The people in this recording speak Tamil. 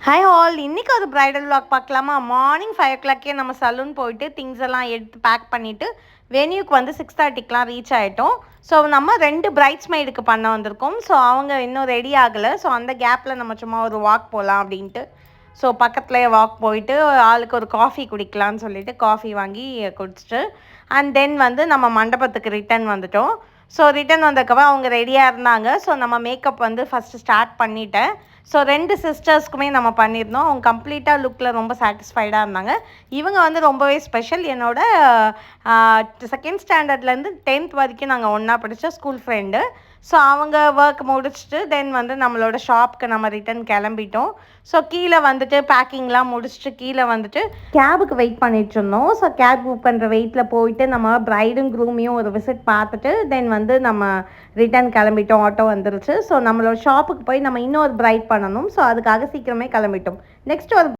ஹாய் ஆல், இன்றைக்கி ஒரு ப்ரைடல் vlog பார்க்கலாமா? மார்னிங் 5 o'clockே நம்ம சலூன் போயிட்டு திங்ஸ் எல்லாம் எடுத்து பேக் பண்ணிவிட்டு வென்யூக்கு வந்து 6:30க்கெலாம் ரீச் ஆகிட்டோம். ஸோ நம்ம 2 பிரைட்ஸ்மெய்டுக்கு பண்ண வந்திருக்கோம். ஸோ அவங்க இன்னும் ரெடி ஆகலை. ஸோ அந்த கேப்பில் நம்ம சும்மா ஒரு வாக் போகலாம் அப்படின்ட்டு ஸோ பக்கத்துலேயே வாக் போயிட்டு ஆளுக்கு ஒரு காஃபி குடிக்கலான்னு சொல்லிட்டு காஃபி வாங்கி குடிச்சிட்டு அண்ட் தென் வந்து நம்ம மண்டபத்துக்கு ரிட்டன் வந்துட்டோம். ஸோ ரிட்டன் வந்ததுக்கப்புறம் அவங்க ரெடியாக இருந்தாங்க. ஸோ நம்ம மேக்கப் வந்து ஃபஸ்ட்டு ஸ்டார்ட் பண்ணிட்டேன். ஸோ 2 சிஸ்டர்ஸ்க்குமே நம்ம பண்ணியிருந்தோம். அவங்க கம்ப்ளீட்டாக லுக்கில் ரொம்ப சாட்டிஸ்ஃபைடாக இருந்தாங்க. இவங்க வந்து ரொம்பவே ஸ்பெஷல். என்னோட 2nd ஸ்டாண்டர்ட்லேருந்து 10th வரைக்கும் நாங்கள் ஒன்றா படித்த ஸ்கூல் ஃப்ரெண்டு. ஸோ அவங்க ஒர்க் முடிச்சுட்டு தென் வந்து நம்மளோட ஷாப்புக்கு நம்ம ரிட்டன் கிளம்பிட்டோம். ஸோ கீழே வந்துட்டு பேக்கிங்லாம் முடிச்சுட்டு கீழே வந்துட்டு கேபுக்கு வெயிட் பண்ணிட்டு இருந்தோம். ஸோ கேப் புக் பண்ணுற வெயிட்டில் போயிட்டு நம்ம ப்ரைடும் க்ரூமையும் ஒரு விசிட் பார்த்துட்டு தென் வந்து நம்ம ரிட்டன் கிளம்பிட்டோம். ஆட்டோ வந்துருச்சு. ஸோ நம்மளோட ஷாப்புக்கு போய் நம்ம இன்னொரு ப்ரைட் பண்ணணும். ஸோ அதுக்காக சீக்கிரமே கிளம்பிட்டோம். நெக்ஸ்ட் ஒரு